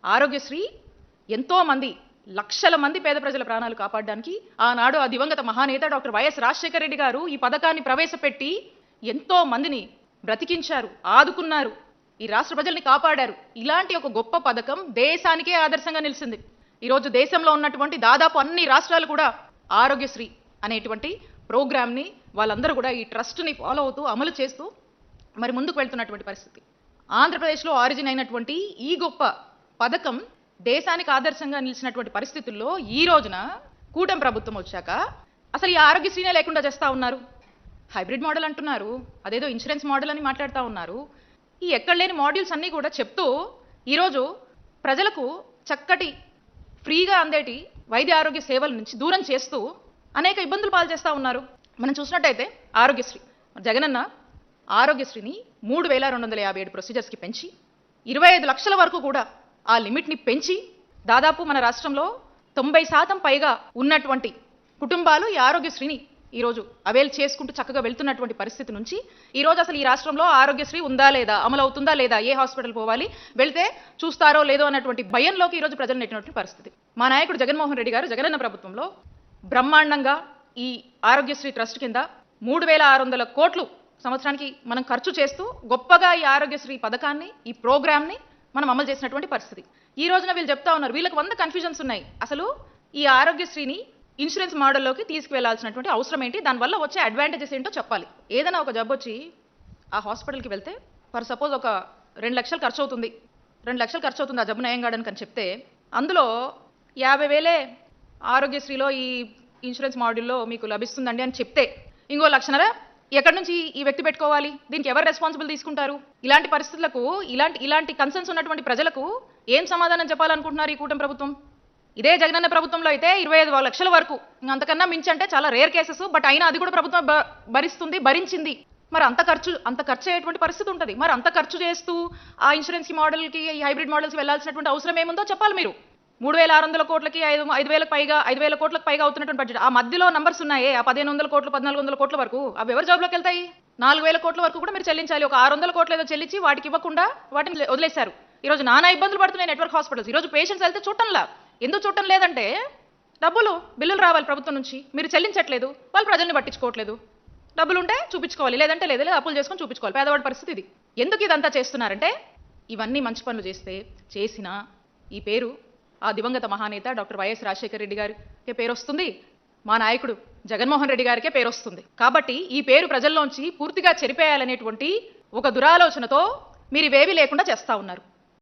ఆరోగ్యశ్రీ ఎంతో మంది లక్షల మంది పేద ప్రజల ప్రాణాలు కాపాడడానికి ఆనాడు ఆ దివంగత మహానేత డాక్టర్ వైఎస్ రాజశేఖర రెడ్డి గారు ఈ పథకాన్ని ప్రవేశపెట్టి ఎంతో మందిని బ్రతికించారు, ఆదుకున్నారు, ఈ రాష్ట్ర ప్రజల్ని కాపాడారు. ఇలాంటి ఒక గొప్ప పథకం దేశానికే ఆదర్శంగా నిలిచింది. ఈరోజు దేశంలో ఉన్నటువంటి దాదాపు అన్ని రాష్ట్రాలు కూడా ఆరోగ్యశ్రీ అనేటువంటి ప్రోగ్రామ్ని వాళ్ళందరూ కూడా ఈ ట్రస్ట్ని ఫాలో అవుతూ అమలు చేస్తూ మరి ముందుకు వెళ్తున్నటువంటి పరిస్థితి. ఆంధ్రప్రదేశ్లో ఆరిజిన్ అయినటువంటి ఈ గొప్ప పథకం దేశానికి ఆదర్శంగా నిలిచినటువంటి పరిస్థితుల్లో ఈ రోజున కూటమి ప్రభుత్వం వచ్చాక అసలు ఈ ఆరోగ్యశ్రీనే లేకుండా చేస్తూ ఉన్నారు. హైబ్రిడ్ మోడల్ అంటున్నారు, అదేదో ఇన్సూరెన్స్ మోడల్ అని మాట్లాడుతూ ఉన్నారు. ఈ ఎక్కడ లేని మాడ్యూల్స్ అన్నీ కూడా చెప్తూ ఈరోజు ప్రజలకు చక్కటి ఫ్రీగా అందేటి వైద్య ఆరోగ్య సేవల నుంచి దూరం చేస్తూ అనేక ఇబ్బందులు పాలు చేస్తూ ఉన్నారు. మనం చూసినట్టయితే ఆరోగ్యశ్రీ జగనన్న ఆరోగ్యశ్రీని 3257 ప్రొసీజర్స్కి పెంచి 25 లక్షల వరకు కూడా ఆ లిమిట్ని పెంచి దాదాపు మన రాష్ట్రంలో 90% పైగా ఉన్నటువంటి కుటుంబాలు ఈ ఆరోగ్యశ్రీని ఈరోజు అవైల్ చేసుకుంటూ చక్కగా వెళ్తున్నటువంటి పరిస్థితి నుంచి ఈరోజు అసలు ఈ రాష్ట్రంలో ఆరోగ్యశ్రీ ఉందా లేదా, అమలు అవుతుందా లేదా, ఏ హాస్పిటల్ పోవాలి, వెళ్తే చూస్తారో లేదో అన్నటువంటి భయంలోకి ఈరోజు ప్రజలు నెట్టినటువంటి పరిస్థితి. మా నాయకుడు జగన్మోహన్ రెడ్డి గారు జగనన్న ప్రభుత్వంలో బ్రహ్మాండంగా ఈ ఆరోగ్యశ్రీ ట్రస్ట్ కింద 3600 కోట్లు సంవత్సరానికి మనం ఖర్చు చేస్తూ గొప్పగా ఈ ఆరోగ్యశ్రీ పథకాన్ని, ఈ ప్రోగ్రామ్ని మనం అమలు చేసినటువంటి పరిస్థితి. ఈ రోజున వీళ్ళు చెప్తా ఉన్నారు, వీళ్ళకి 100 కన్ఫ్యూజన్స్ ఉన్నాయి. అసలు ఈ ఆరోగ్యశ్రీని ఇన్సూరెన్స్ మోడల్లోకి తీసుకువెళ్లాల్సినటువంటి అవసరం ఏంటి, దానివల్ల వచ్చే అడ్వాంటేజెస్ ఏంటో చెప్పాలి. ఏదైనా ఒక జబ్బు వచ్చి ఆ హాస్పిటల్కి వెళ్తే ఫర్ సపోజ్ ఒక 2 లక్షలు ఖర్చు అవుతుంది, 2 లక్షలు ఖర్చు అవుతుంది ఆ జబ్బు నయం కావడానికి అని చెప్తే అందులో 50,000 ఆరోగ్యశ్రీలో ఈ ఇన్సూరెన్స్ మోడల్లో మీకు లభిస్తుందండి అని చెప్తే ఇంకో 1,00,000 ఎక్కడి నుంచి ఈ వ్యక్తి పెట్టుకోవాలి, దీనికి ఎవరు రెస్పాన్సిబుల్ తీసుకుంటారు? ఇలాంటి పరిస్థితులకు ఇలాంటి కన్సర్న్స్ ఉన్నటువంటి ప్రజలకు ఏం సమాధానం చెప్పాలనుకుంటున్నారు ఈ కూటమి ప్రభుత్వం? ఇదే జగనన్న ప్రభుత్వంలో అయితే 25 లక్షల వరకు, అంతకన్నా మించి అంటే చాలా రేర్ కేసెస్, బట్ అయినా అది కూడా ప్రభుత్వం భరించింది. మరి అంత ఖర్చు అయ్యేటువంటి పరిస్థితి ఉంటుంది. మరి అంత ఖర్చు చేస్తూ ఆ ఇన్సూరెన్స్ మోడల్కి, ఈ హైబ్రిడ్ మోడల్స్కి వెళ్లాల్సినటువంటి అవసరం ఏముందో చెప్పాలి మీరు. 3,600 కోట్లకి 5,000 కోట్లకు పైగా అవుతున్నటువంటి బడ్జెట్. ఆ మధ్యలో నంబర్స్ ఉన్నాయే, ఆ 1,500 కోట్లు 1,400 కోట్ల వరకు అవి ఎవరి జాబ్లోకి వెళ్తాయి? 4,000 కోట్ల వరకు కూడా మీరు చెల్లించాలి. ఒక 600 కోట్లు ఏదో చెల్లించి వాటికి ఇవ్వకుండా వాటిని వదిలేశారు. ఈరోజు నానా ఇబ్బందులు పడుతున్నాయి నెట్వర్క్ హాస్పిటల్స్. ఈరోజు పేషెంట్స్ వెళ్తే చూడటంలా. ఎందుకు చూడటం లేదంటే బిల్లులు రావాలి ప్రభుత్వం నుంచి, మీరు చెల్లించట్లేదు, వాళ్ళు ప్రజల్ని పట్టించుకోవట్లేదు. డబ్బులు ఉంటే చూపించుకోవాలి, లేదంటే లేదు, అప్పులు చేసుకొని చూపించుకోవాలి. పేదవాడి పరిస్థితి ఇది. ఎందుకు ఇదంతా చేస్తున్నారంటే ఇవన్నీ మంచి పనులు చేసిన ఈ పేరు ఆ దివంగత మహానేత డాక్టర్ వైఎస్ రాజశేఖర రెడ్డి గారికే పేరు వస్తుంది, మా నాయకుడు జగన్మోహన్ రెడ్డి గారికే పేరు వస్తుంది. కాబట్టి ఈ పేరు ప్రజల్లోంచి పూర్తిగా చెరిపేయాలనేటువంటి ఒక దురాలోచనతో మీరు ఇవేవీ లేకుండా చేస్తూ ఉన్నారు.